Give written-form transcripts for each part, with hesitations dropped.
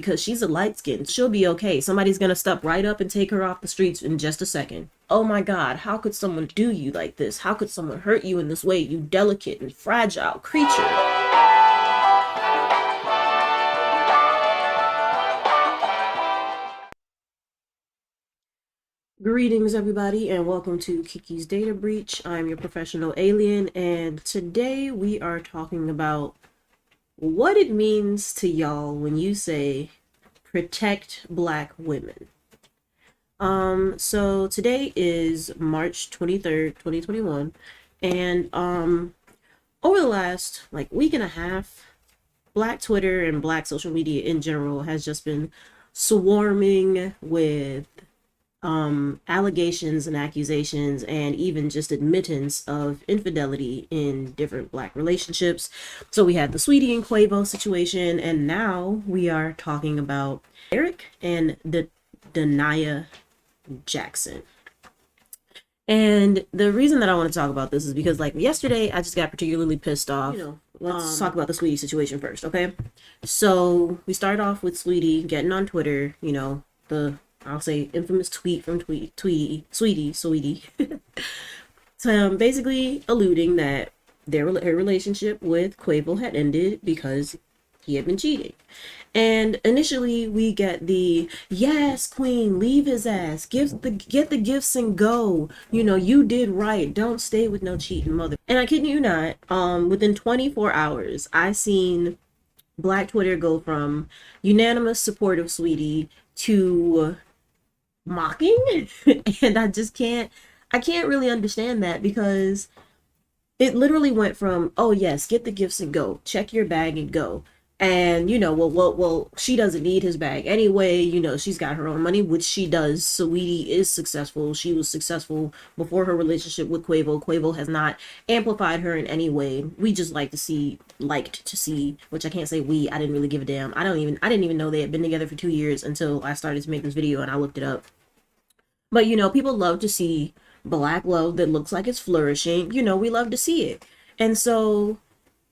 because she's a light skin. She'll be okay. Somebody's gonna step right up and take her off the streets in just a second. Oh my God, how could someone do you like this? How could someone hurt you in this way, you delicate and fragile creature? Greetings, everybody, and welcome to Kiki's Data Breach. I'm your professional alien, and today we are talking about what it means to y'all when you say protect Black women. So today is March 23rd, 2021, and over the last week and a half, Black Twitter and Black social media in general has just been swarming with allegations and accusations and even just admittance of infidelity in different Black relationships. So we had the Sweetie and Quavo situation, and now we are talking about Derrick and Dania Jackson. And the reason that I want to talk about this is because yesterday I just got particularly pissed off. Let's talk about the Sweetie situation first, okay? So we started off with Sweetie getting on Twitter, I'll say infamous tweet from Sweetie. So basically alluding that her relationship with Quavo had ended because he had been cheating. And initially we get the, yes, queen, leave his ass, get the gifts and go. You did right. Don't stay with no cheating mother. And I kid you not, within 24 hours, I seen Black Twitter go from unanimous support of Sweetie to mocking. And I can't really understand that, because it literally went from, oh yes, get the gifts and go, check your bag and go. And well, she doesn't need his bag anyway. She's got her own money, which she does. Sweetie is successful. She was successful before her relationship with Quavo. Quavo has not amplified her in any way. We just liked to see, which I can't say we, I didn't really give a damn. I didn't even know they had been together for 2 years until I started to make this video and I looked it up. But people love to see Black love that looks like it's flourishing. We love to see it. And so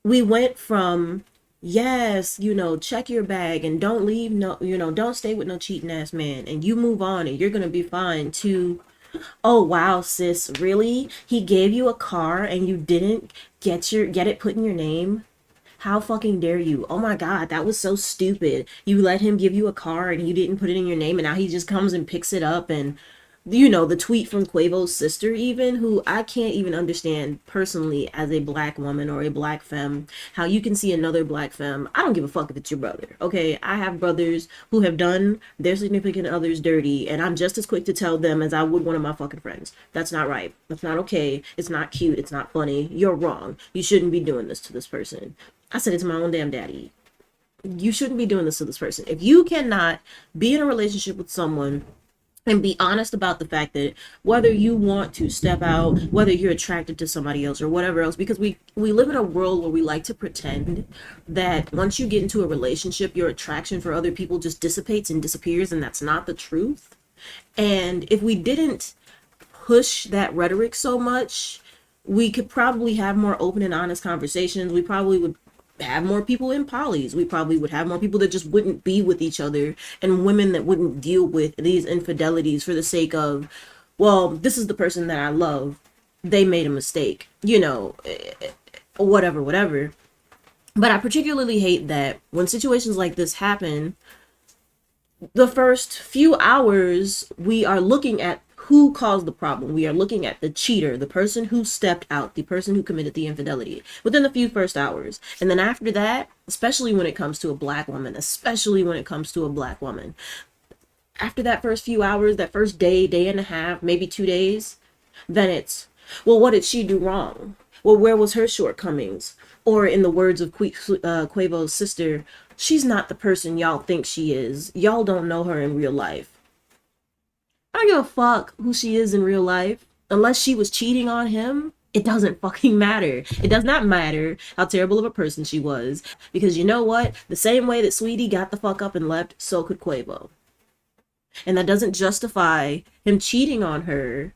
we went from, yes, check your bag and don't leave don't stay with no cheating ass man and you move on and you're gonna be fine, to, oh wow, sis, really? He gave you a car and you didn't get it put in your name? How fucking dare you? Oh my God, that was so stupid. You let him give you a car and you didn't put it in your name, and now he just comes and picks it up. And the tweet from Quavo's sister, even, who I can't even understand personally as a Black woman or a Black femme, how you can see another Black femme. I don't give a fuck if it's your brother, okay? I have brothers who have done their significant others dirty, and I'm just as quick to tell them as I would one of my fucking friends. That's not right. That's not okay. It's not cute. It's not funny. You're wrong. You shouldn't be doing this to this person. I said it to my own damn daddy. You shouldn't be doing this to this person. If you cannot be in a relationship with someone and be honest about the fact that whether you want to step out, whether you're attracted to somebody else or whatever else, because we live in a world where we like to pretend that once you get into a relationship, your attraction for other people just dissipates and disappears, and that's not the truth. And if we didn't push that rhetoric so much, we could probably have more open and honest conversations. We probably would have more people in polys. We probably would have more people that just wouldn't be with each other, and women that wouldn't deal with these infidelities for the sake of, well, this is the person that I love, they made a mistake, whatever. But I particularly hate that when situations like this happen, the first few hours we are looking at who caused the problem. We are looking at the cheater, the person who stepped out, the person who committed the infidelity within the few first hours. And then after that, especially when it comes to a Black woman, after that first few hours, that first day and a half, maybe 2 days, then it's, well, what did she do wrong? Well, where was her shortcomings? Or in the words of Quavo's sister, she's not the person y'all think she is. Y'all don't know her in real life. I don't give a fuck who she is in real life. Unless she was cheating on him, it doesn't fucking matter. It does not matter how terrible of a person she was. Because you know what? The same way that Sweetie got the fuck up and left, so could Quavo. And that doesn't justify him cheating on her,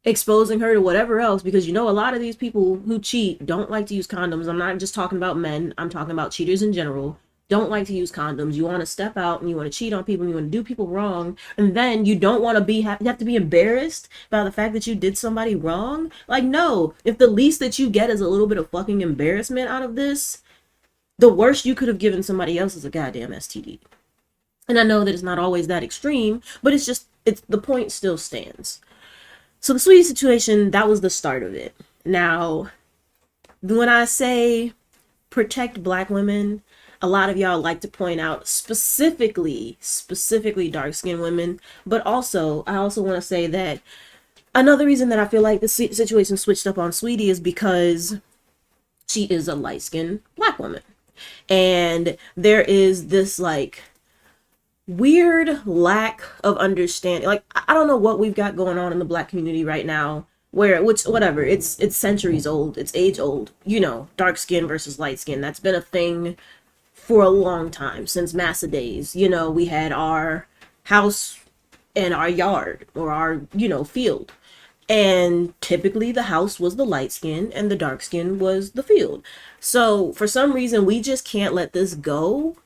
exposing her to whatever else, because a lot of these people who cheat don't like to use condoms. I'm not just talking about men. I'm talking about cheaters in general. don't like to use condoms, you want to step out and you want to cheat on people, and you want to do people wrong, and then you don't want to be you have to be embarrassed by the fact that you did somebody wrong. Like, no, if the least that you get is a little bit of fucking embarrassment out of this, the worst you could have given somebody else is a goddamn STD. And I know that it's not always that extreme, but it's the point still stands. So the Sweetie situation, that was the start of it. Now, when I say protect black women, a lot of y'all like to point out specifically dark-skinned women, but I also want to say that another reason that I feel like the situation switched up on Sweetie is because she is a light-skinned black woman. And there is this like weird lack of understanding. Like, I don't know what we've got going on in the black community right now, where, which, whatever, it's centuries old, it's age old, you know, dark skin versus light skin. That's been a thing for a long time, since Massa days. You know, we had our house and our yard, or our, you know, field. And typically the house was the light skin and the dark skin was the field. So for some reason, we just can't let this go.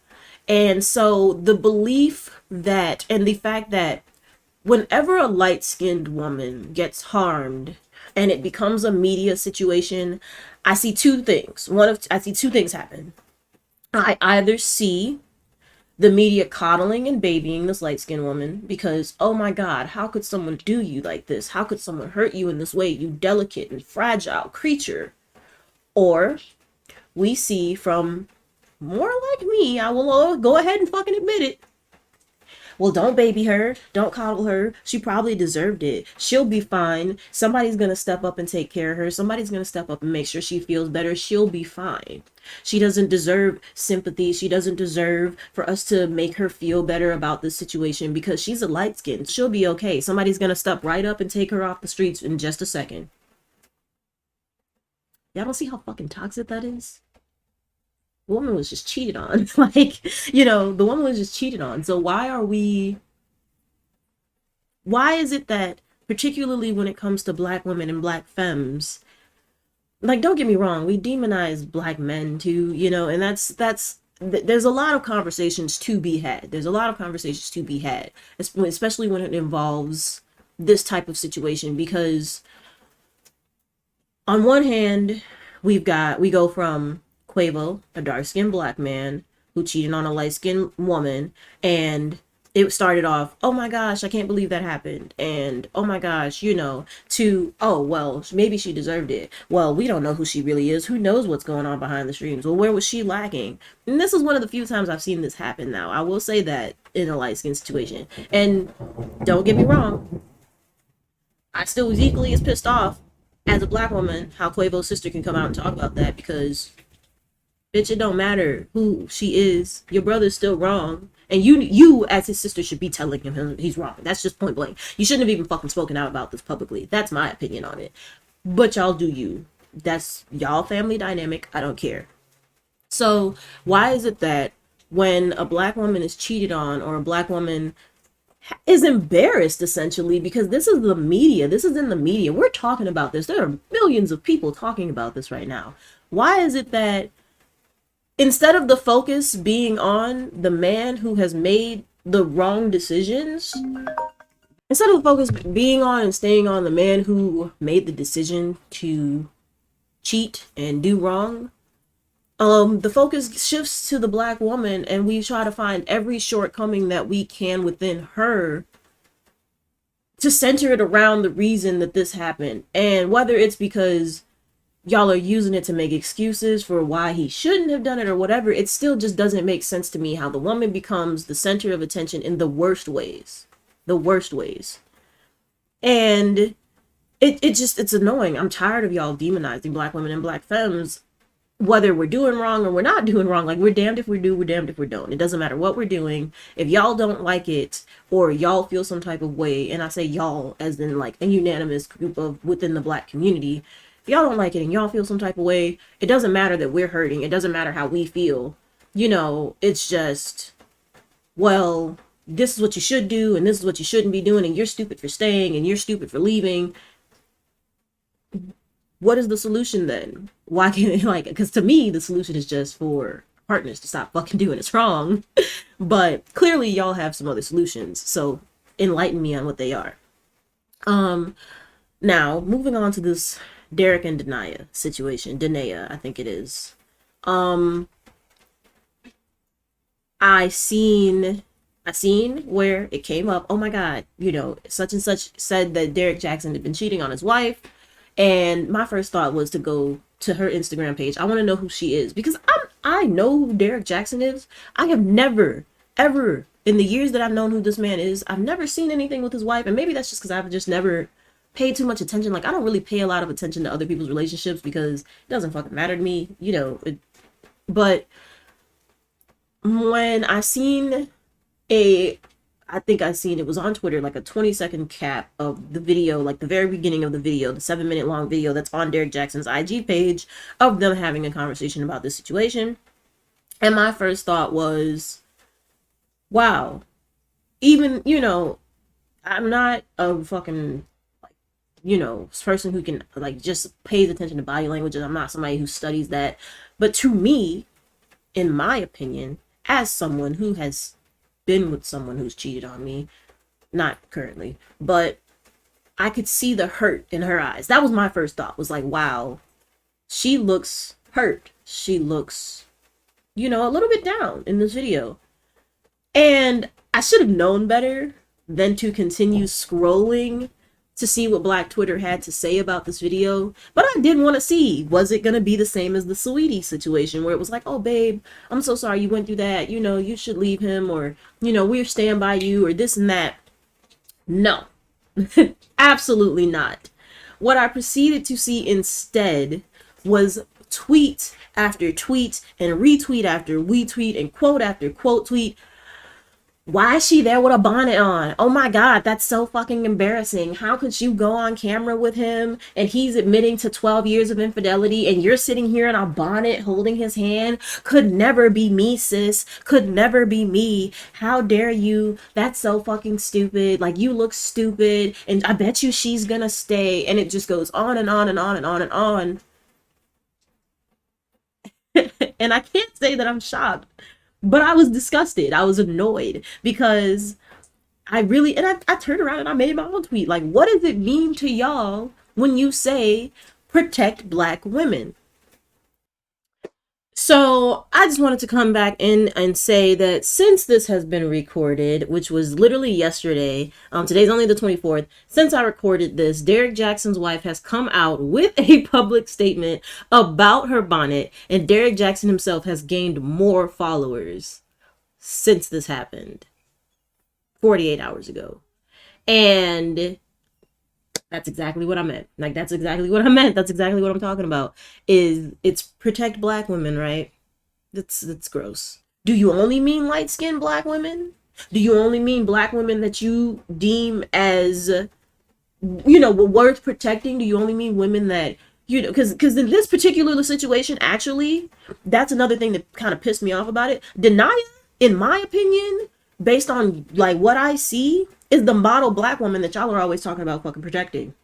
And so the belief that, and the fact that whenever a light-skinned woman gets harmed and it becomes a media situation, I see two things. I see two things happen. I either see the media coddling and babying this light-skinned woman because, oh my God, how could someone do you like this? How could someone hurt you in this way, you delicate and fragile creature? Or we see from more like me, I will go ahead and fucking admit it. Well, don't baby her. Don't coddle her. She probably deserved it. She'll be fine. Somebody's going to step up and take care of her. Somebody's going to step up and make sure she feels better. She'll be fine. She doesn't deserve sympathy. She doesn't deserve for us to make her feel better about this situation because she's a light skin. She'll be okay. Somebody's going to step right up and take her off the streets in just a second. Y'all don't see how fucking toxic that is? The woman was just cheated on. Like, you know, the woman was just cheated on. So why is it that, particularly when it comes to black women and black femmes, like, don't get me wrong, we demonize black men too, you know, and there's a lot of conversations to be had. There's a lot of conversations to be had, especially when it involves this type of situation, because on one hand, we go from Quavo, a dark-skinned black man who cheated on a light-skinned woman, and it started off, oh my gosh, I can't believe that happened, and oh my gosh, you know, to, oh, well, maybe she deserved it. Well, we don't know who she really is. Who knows what's going on behind the streams? Well, where was she lacking? And this is one of the few times I've seen this happen now. I will say that in a light-skinned situation. And don't get me wrong, I still was equally as pissed off as a black woman how Quavo's sister can come out and talk about that, because bitch, it don't matter who she is. Your brother's still wrong. And you as his sister should be telling him he's wrong. That's just point blank. You shouldn't have even fucking spoken out about this publicly. That's my opinion on it. But y'all do you. That's y'all family dynamic. I don't care. So why is it that when a black woman is cheated on, or a black woman is embarrassed, essentially, because this is the media, this is in the media, we're talking about this, there are millions of people talking about this right now, why is it that instead of the focus being on the man who has made the wrong decisions, instead of the focus being on and staying on the man who made the decision to cheat and do wrong, the focus shifts to the black woman, and we try to find every shortcoming that we can within her to center it around the reason that this happened. And whether it's because y'all are using it to make excuses for why he shouldn't have done it or whatever, it still just doesn't make sense to me how the woman becomes the center of attention in the worst ways. The worst ways. And it's annoying. I'm tired of y'all demonizing black women and black femmes, whether we're doing wrong or we're not doing wrong. Like, we're damned if we do, we're damned if we don't. It doesn't matter what we're doing. If y'all don't like it, or y'all feel some type of way, and I say y'all as in like a unanimous group of within the black community, if y'all don't like it and y'all feel some type of way, it doesn't matter that we're hurting. It doesn't matter how we feel. You know, it's just, well, this is what you should do and this is what you shouldn't be doing, and you're stupid for staying and you're stupid for leaving. What is the solution then? Why can't it, like, because to me, the solution is just for partners to stop fucking doing it's wrong. But clearly y'all have some other solutions. So enlighten me on what they are. Now moving on to this Derrick and Denia situation. Denia, I think it is. I seen where it came up. Oh my God, such and such said that Derrick Jackson had been cheating on his wife. And my first thought was to go to her Instagram page. I want to know who she is because I know who Derrick Jackson is. I have never, ever, in the years that I've known who this man is, I've never seen anything with his wife. And maybe that's just because I've just never paid too much attention. Like, I don't really pay a lot of attention to other people's relationships because it doesn't fucking matter to me, but when I seen it was on Twitter, like a 20-second cap of the video, like the very beginning of the video, the 7-minute long video that's on Derrick Jackson's IG page of them having a conversation about this situation. And my first thought was, wow, even, I'm not a fucking, person who can, just pays attention to body language. And I'm not somebody who studies that. But to me, in my opinion, as someone who has been with someone who's cheated on me, not currently, but I could see the hurt in her eyes. That was my first thought, was like, wow, she looks hurt. She looks, a little bit down in this video. And I should have known better than to continue scrolling to see what Black Twitter had to say about this video. But I did want to see, was it going to be the same as the Saweetie situation where it was like, oh, babe, I'm so sorry you went through that. You should leave him, or, we're staying by you, or this and that. No, absolutely not. What I proceeded to see instead was tweet after tweet and retweet after retweet and quote after quote tweet. Why is she there with a bonnet on? Oh my God, that's so fucking embarrassing. How could you go on camera with him and he's admitting to 12 years of infidelity and you're sitting here in a bonnet holding his hand? Could never be me, sis. Could never be me. How dare you? That's so fucking stupid. Like, you look stupid and I bet you she's gonna stay. And it just goes on and on and on and on and on. And I can't say that I'm shocked. But I was disgusted. I was annoyed because I turned around and I made my own tweet. Like, what does it mean to y'all when you say protect Black women? So I just wanted to come back in and say that since this has been recorded, which was literally yesterday, today's only the 24th, since I recorded this, Derrick Jackson's wife has come out with a public statement about her bonnet, and Derrick Jackson himself has gained more followers since this happened 48 hours ago. And that's exactly what I meant. Like, that's exactly what I meant. That's exactly what I'm talking about. It's protect Black women, right? That's gross. Do you only mean light-skinned Black women? Do you only mean Black women that you deem as, worth protecting? Do you only mean women that, because in this particular situation, actually, that's another thing that kind of pissed me off about it. Denia, in my opinion, based on like what I see, is the model Black woman that y'all are always talking about fucking protecting.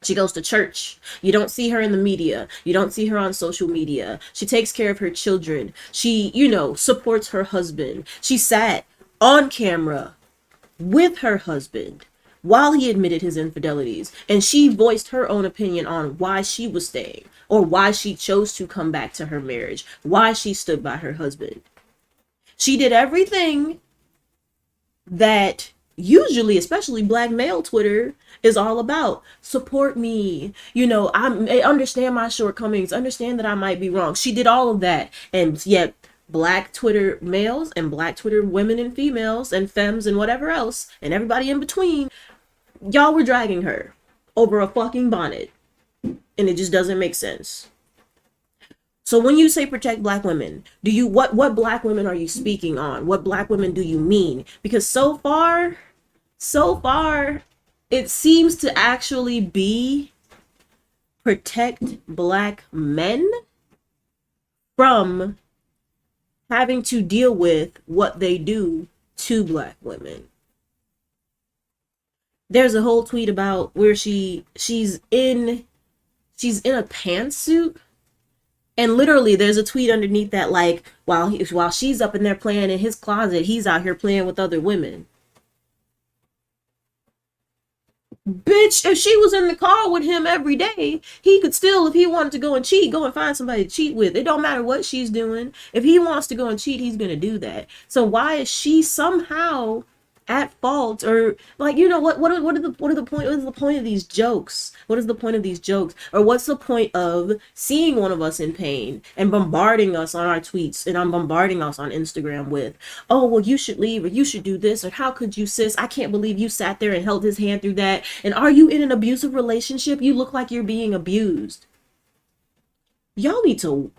She goes to church. You don't see her in the media. You don't see her on social media. She takes care of her children. She, supports her husband. She sat on camera with her husband while he admitted his infidelities. And she voiced her own opinion on why she was staying, or why she chose to come back to her marriage, why she stood by her husband. She did everything that usually, especially Black male Twitter, is all about. Support me. I understand my shortcomings. Understand that I might be wrong. She did all of that. And yet Black Twitter males and Black Twitter women and females and femmes and whatever else and everybody in between, y'all were dragging her over a fucking bonnet. And it just doesn't make sense. So when you say protect Black women, what Black women are you speaking on? What Black women do you mean? Because so far, it seems to actually be protect Black men from having to deal with what they do to Black women. There's a whole tweet about where she's in a pantsuit And literally, there's a tweet underneath that, like, while she's up in there playing in his closet, he's out here playing with other women. Bitch, if she was in the car with him every day, he could still, if he wanted to go and cheat, go and find somebody to cheat with. It don't matter what she's doing. If he wants to go and cheat, he's gonna do that. So why is she somehow at fault? Or, like, you know, what is the point of these jokes? What is the point of these jokes? Or what's the point of seeing one of us in pain and bombarding us on our tweets, and I'm bombarding us on Instagram with, oh, well, you should leave, or you should do this, or how could you, sis? I can't believe you sat there and held his hand through that. And are you in an abusive relationship? You look like you're being abused. Y'all need to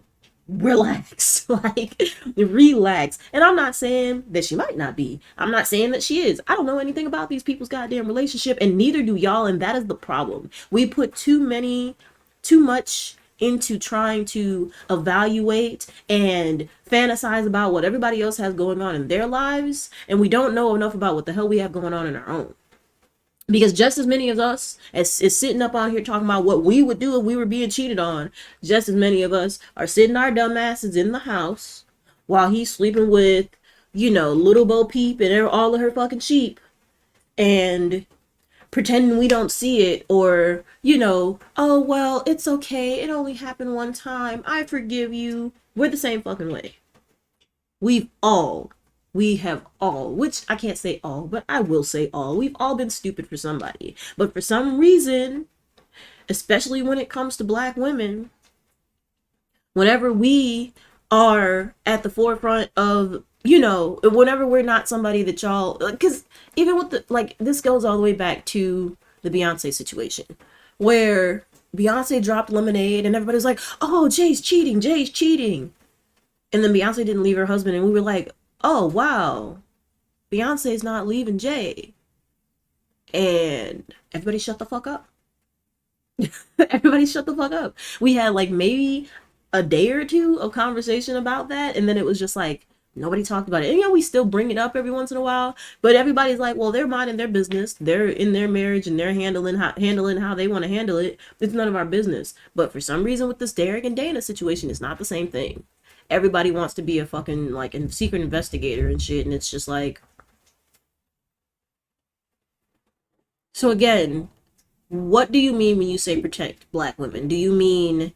relax. Like, relax. And I'm not saying that she might not be. I'm not saying that she is. I don't know anything about these people's goddamn relationship, and neither do y'all, and that is the problem. We put too much into trying to evaluate and fantasize about what everybody else has going on in their lives, and we don't know enough about what the hell we have going on in our own. Because just as many of us as is sitting up on here talking about what we would do if we were being cheated on, just as many of us are sitting our dumb asses in the house while he's sleeping with, you know, little Bo Peep and all of her fucking sheep, and pretending we don't see it, or, you know, oh, well, it's okay. It only happened one time. I forgive you. We're the same fucking way. We've all, we have all, which I can't say all, but I will say all. We've all been stupid for somebody. But for some reason, especially when it comes to Black women, whenever we are at the forefront of, you know, whenever we're not somebody that y'all, because even with the, like, this goes all the way back to the Beyonce situation, where Beyonce dropped Lemonade and everybody's like, oh, Jay's cheating, Jay's cheating. And then Beyonce didn't leave her husband, and we were like, oh, wow, Beyonce's not leaving Jay. And everybody shut the fuck up. Everybody shut the fuck up. We had like maybe a day or two of conversation about that, and then it was just like nobody talked about it. And, you know, we still bring it up every once in a while, but everybody's like, well, they're minding their business, they're in their marriage, and they're handling how they want to handle it. It's none of our business. But for some reason with this Derrick and Dana situation, it's not the same thing. Everybody wants to be a fucking, like, a secret investigator and shit, and it's just like, so again, what do you mean when you say protect Black women? Do you mean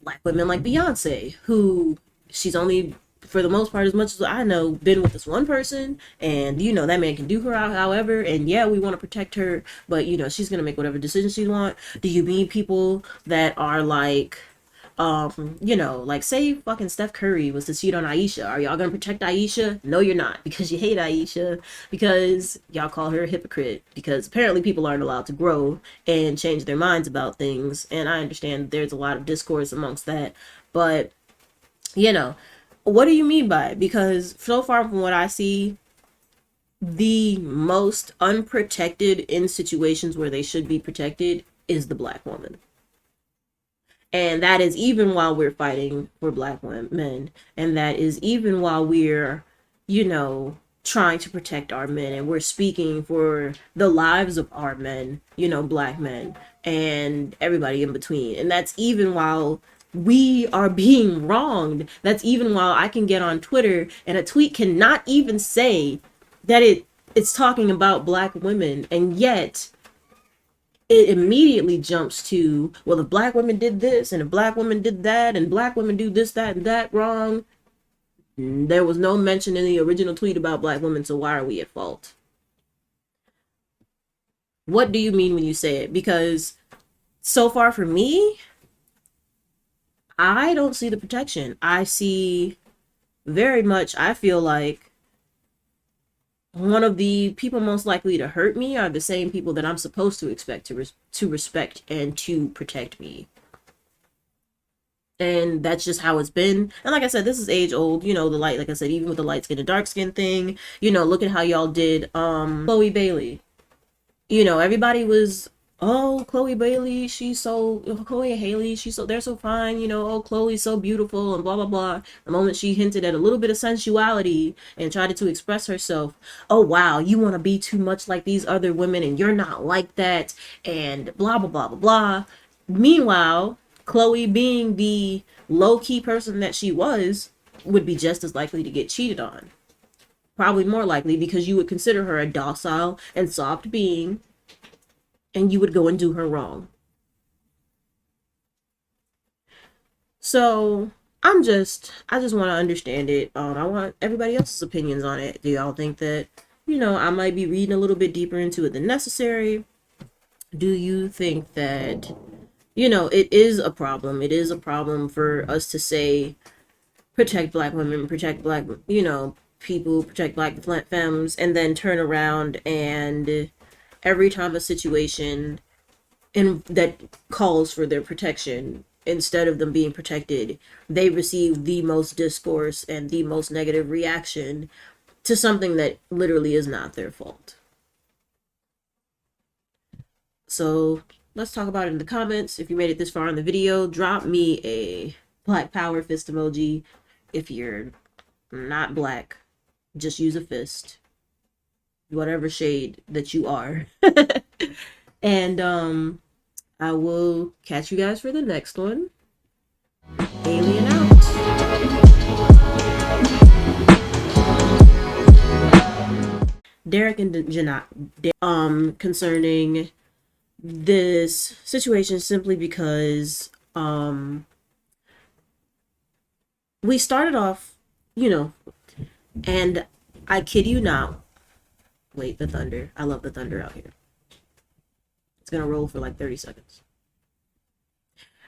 Black women like Beyonce, who she's only, for the most part, as much as I know, been with this one person, and, you know, that man can do her out however, and yeah, we want to protect her, but, you know, she's gonna make whatever decision she wants? Do you mean people that are like, you know, like, say fucking Steph Curry was to cheat on Aisha? Are y'all gonna protect Aisha? No, you're not, because you hate Aisha, because y'all call her a hypocrite, because apparently people aren't allowed to grow and change their minds about things. And I understand there's a lot of discourse amongst that, but, you know, what do you mean by it? Because so far from what I see, the most unprotected in situations where they should be protected is the Black woman. And that is even while we're fighting for Black men. And that is even while we're, you know, trying to protect our men. And we're speaking for the lives of our men, you know, Black men, and everybody in between. And that's even while we are being wronged. That's even while I can get on Twitter and a tweet cannot even say that it's talking about Black women. And yet it immediately jumps to, well, if Black women did this and if Black women did that and Black women do this, that, and that wrong. There was no mention in the original tweet about Black women, so why are we at fault? What do you mean when you say it? Because so far for me, I don't see the protection. I see very much, I feel like one of the people most likely to hurt me are the same people that I'm supposed to expect to respect and to protect me. And that's just how it's been. And like I said, this is age old, you know, the light, like I said, even with the light skin and dark skin thing, you know, look at how y'all did Chloe Bailey. You know, everybody was, oh, Chloe Bailey, she's so, Chloe and Haley, they're so fine, you know, oh, Chloe's so beautiful, and blah, blah, blah. The moment she hinted at a little bit of sensuality and tried to express herself, oh, wow, you want to be too much like these other women, and you're not like that, and blah, blah, blah, blah, blah. Meanwhile, Chloe, being the low-key person that she was, would be just as likely to get cheated on. Probably more likely, because you would consider her a docile and soft being, and you would go and do her wrong. So I just want to understand it. I want everybody else's opinions on it. Do y'all think that, I might be reading a little bit deeper into it than necessary? Do you think that, it is a problem? It is a problem for us to say, protect black women, protect black, people, protect black femmes, and then turn around and every time a situation that calls for their protection, instead of them being protected, they receive the most discourse and the most negative reaction to something that literally is not their fault. So let's talk about it in the comments. If you made it this far in the video, drop me a black power fist emoji. If you're not black, just use a fist, whatever shade that you are. And I will catch you guys for the next one. Alien out. Derrick and Janat, concerning this situation, simply because we started off, and I kid you not. Wait, the thunder. I love the thunder out here. It's gonna roll for like 30 seconds.